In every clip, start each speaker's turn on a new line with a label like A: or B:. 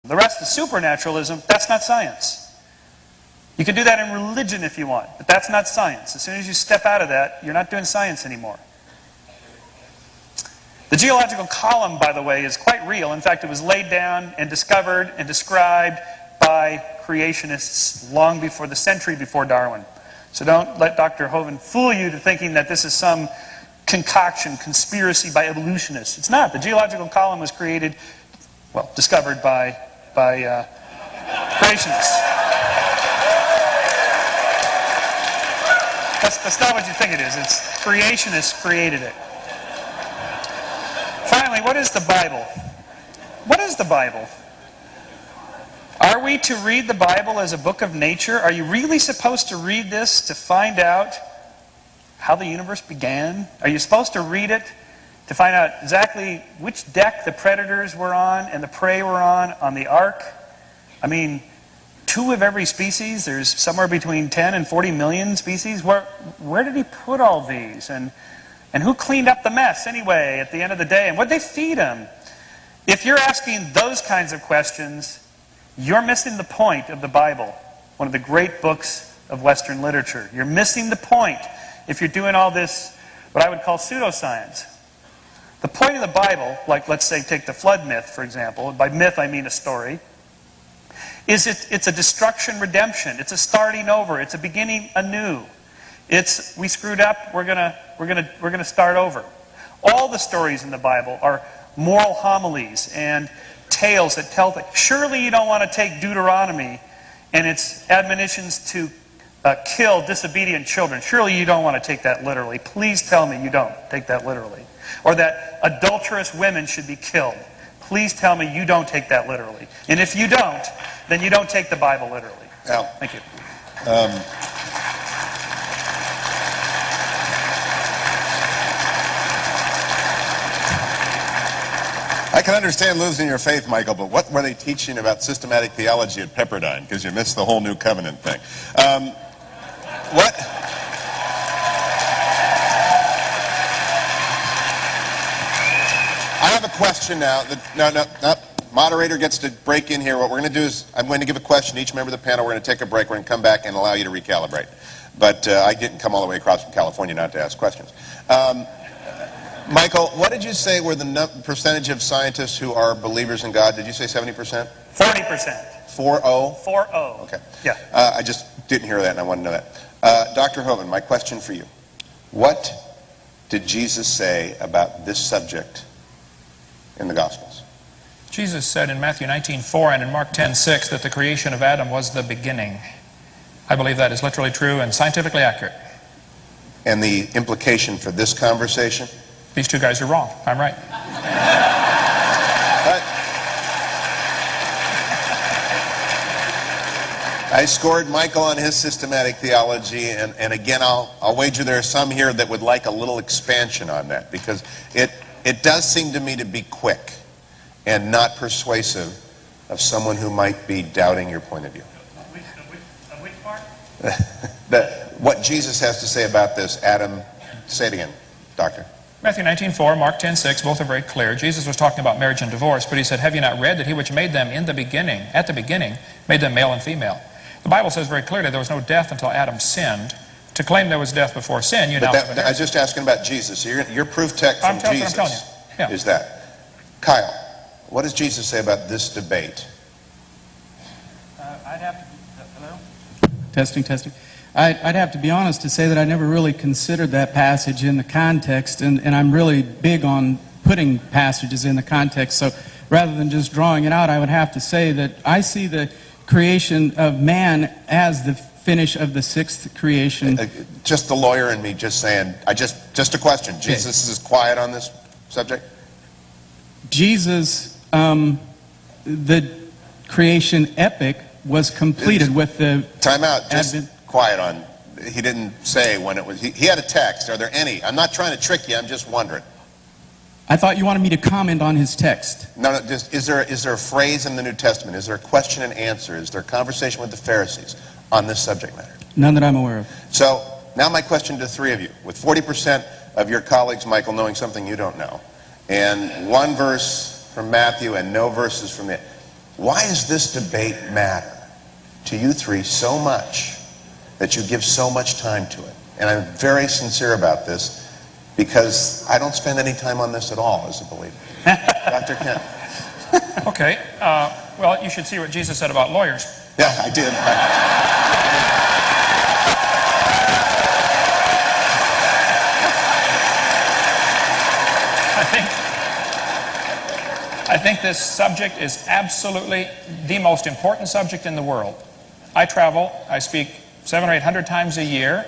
A: The rest is supernaturalism. That's not science. You can do that in religion if you want, but that's not science. As soon as you step out of that, you're not doing science anymore. The geological column, by the way, is quite real. In fact, it was laid down and discovered and described by creationists long before the century before Darwin. So don't let Dr. Hovind fool you to thinking that this is some concoction, conspiracy by evolutionists. It's not. The geological column was created, well, discovered by creationists. That's not what you think it is. It's creationists created it. Finally, what is the Bible? What is the Bible? Are we to read the Bible as a book of nature? Are you really supposed to read this to find out how the universe began? Are you supposed to read it to find out exactly which deck the predators were on and the prey were on the ark? I mean, 2 of every species. There's somewhere between 10 and 40 million species. Where did he put all these? And who cleaned up the mess anyway at the end of the day? And what did they feed them? If you're asking those kinds of questions, you're missing the point of the Bible, one of the great books of Western literature. You're missing the point if you're doing all this, what I would call pseudoscience. The point of the Bible, like let's say take the flood myth, for example. By myth I mean a story. It's a destruction redemption. It's a starting over. It's a beginning anew. It's we screwed up. We're gonna start over. All the stories in the Bible are moral homilies and tales that tell things. Surely you don't want to take Deuteronomy and its admonitions to kill disobedient children. Surely you don't want to take that literally. Please tell me you don't take that literally. Or that adulterous women should be killed. Please tell me you don't take that literally. And if you don't, then you don't take the Bible literally.
B: Al,
A: thank you.
B: I can understand losing your faith, Michael, but what were they teaching about systematic theology at Pepperdine? Because you missed the whole New Covenant thing. What? I have a question now. No. Moderator gets to break in here. What we're going to do is I'm going to give a question to each member of the panel. We're going to take a break. We're going to come back and allow you to recalibrate. But I didn't come all the way across from California not to ask questions. Michael, what did you say were the percentage of scientists who are believers in God? Did you say 70%?
A: 40%.
B: 40?
A: 40.
B: Okay.
A: Yeah.
B: I just didn't hear that, and I want to know that. Dr. Hovind, my question for you. What did Jesus say about this subject in the Gospels?
C: Jesus said in Matthew 19:4 and in Mark 10:6 that the creation of Adam was the beginning. I believe that is literally true and scientifically accurate.
B: And the implication for this conversation?
C: These 2 guys are wrong. I'm right.
B: I scored Michael on his systematic theology, and again, I'll wager there are some here that would like a little expansion on that, because it does seem to me to be quick and not persuasive of someone who might be doubting your point of view.
A: Of which part?
B: What Jesus has to say about this. Adam, say it again, Doctor.
C: Matthew 19:4, Mark 10:6, both are very clear. Jesus was talking about marriage and divorce, but he said, have you not read that he which made them in the beginning, at the beginning, made them male and female? The Bible says very clearly there was no death until Adam sinned. To claim there was death before sin, you now have an error.
B: I was just asking about Jesus. So your proof text from Jesus is that. Kyle, what does Jesus say about this debate?
D: I'd have to... Hello? Testing. I'd have to be honest to say that I never really considered that passage in the context, and I'm really big on putting passages in the context. So rather than just drawing it out, I would have to say that I see the creation of man as the finish of the 6th creation.
B: Just the lawyer and me just saying, just a question. Jesus is quiet on this subject?
D: Jesus, the creation epic was completed with the...
B: Time out. Just quiet on... He didn't say when it was... He had a text. Are there any? I'm not trying to trick you. I'm just wondering.
D: I thought you wanted me to comment on his text.
B: No, just, is there a phrase in the New Testament? Is there a question and answer? Is there a conversation with the Pharisees on this subject matter?
D: None that I'm aware of.
B: So, now my question to the 3 of you. With 40% of your colleagues, Michael, knowing something you don't know, and 1 verse from Matthew and no verses from it, why does this debate matter to you three so much that you give so much time to it? And I'm very sincere about this because I don't spend any time on this at all as a believer. Dr. Kent.
C: Okay. Well, you should see what Jesus said about lawyers.
B: Yeah, I did.
C: I think this subject is absolutely the most important subject in the world. I travel, I speak 700 or 800 times a year.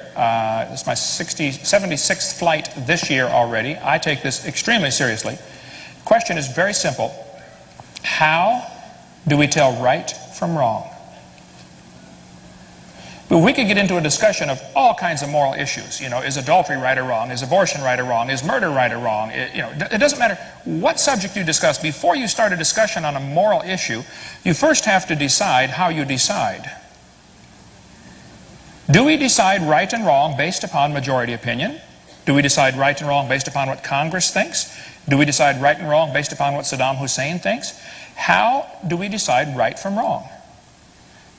C: This is my 76th flight this year already. I take this extremely seriously. The question is very simple. How do we tell right from wrong? But we could get into a discussion of all kinds of moral issues. You know, is adultery right or wrong? Is abortion right or wrong? Is murder right or wrong? It doesn't matter what subject you discuss. Before you start a discussion on a moral issue, you first have to decide how you decide. Do we decide right and wrong based upon majority opinion? Do we decide right and wrong based upon what Congress thinks? Do we decide right and wrong based upon what Saddam Hussein thinks? How do we decide right from wrong?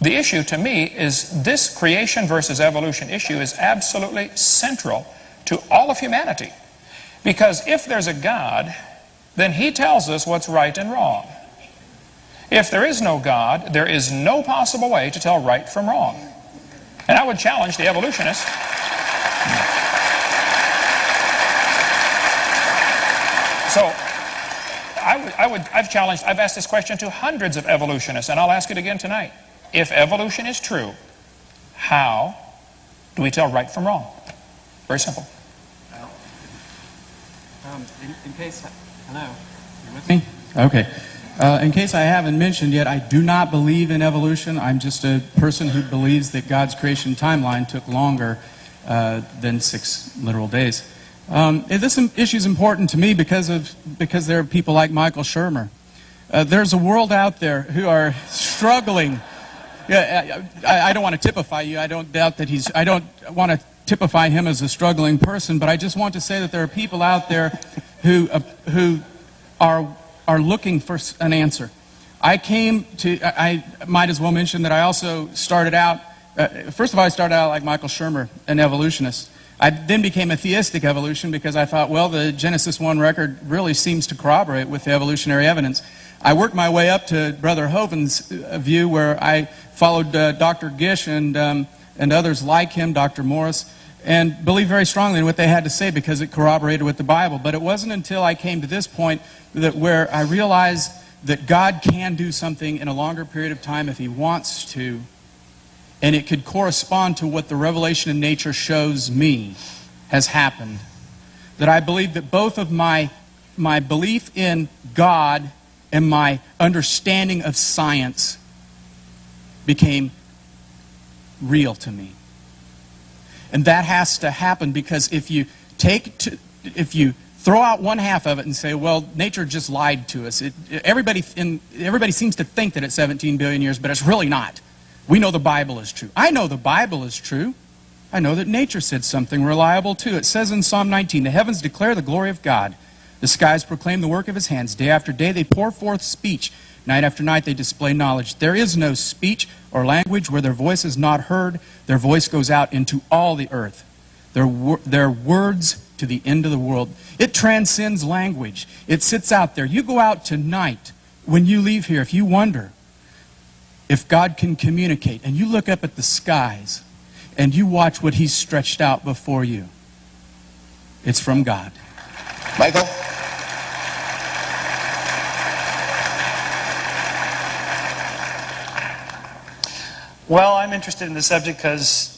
C: The issue to me is this creation versus evolution issue is absolutely central to all of humanity. Because if there's a God, then He tells us what's right and wrong. If there is no God, there is no possible way to tell right from wrong. And I would challenge the evolutionists. So, I've asked this question to hundreds of evolutionists, and I'll ask it again tonight. If evolution is true, how do we tell right from wrong? Very simple.
D: Well, in case, hello, you with me? Okay. In case I haven't mentioned yet, I do not believe in evolution. I'm just a person who believes that God's creation timeline took longer than 6 literal days. This issue is important to me because there are people like Michael Shermer. There's a world out there who are struggling. Yeah, I don't want to typify you. I don't doubt that I don't want to typify him as a struggling person, but I just want to say that there are people out there who are looking for an answer. I might as well mention that I also started out, first of all, I started out like Michael Shermer, an evolutionist. I then became a theistic evolution because I thought, well, the Genesis 1 record really seems to corroborate with the evolutionary evidence. I worked my way up to Brother Hoven's view, where I followed Dr. Gish and others like him, Dr. Morris, and believed very strongly in what they had to say because it corroborated with the Bible. But it wasn't until I came to this point where I realized that God can do something in a longer period of time if He wants to, and it could correspond to what the revelation of nature shows me has happened. That I believe that both of my belief in God and my understanding of science became real to me. And that has to happen because if you throw out one half of it and say, well, nature just lied to us. Everybody seems to think that it's 17 billion years, but it's really not. We know the Bible is true. I know the Bible is true. I know that nature said something reliable too. It says in Psalm 19, the heavens declare the glory of God. The skies proclaim the work of His hands. Day after day they pour forth speech. Night after night they display knowledge. There is no speech or language where their voice is not heard. Their voice goes out into all the earth. Their words to the end of the world. It transcends language. It sits out there. You go out tonight when you leave here, if you wonder if God can communicate, and you look up at the skies and you watch what He's stretched out before you, it's from God.
B: Michael?
A: Well, I'm interested in the subject because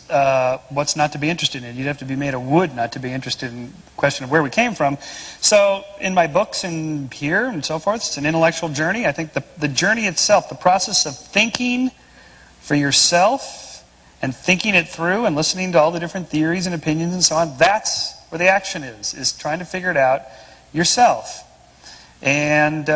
A: what's not to be interested in? You'd have to be made of wood not to be interested in the question of where we came from. So in my books and here and so forth, it's an intellectual journey. I think the journey itself, the process of thinking for yourself and thinking it through and listening to all the different theories and opinions and so on, that's where the action is trying to figure it out yourself. And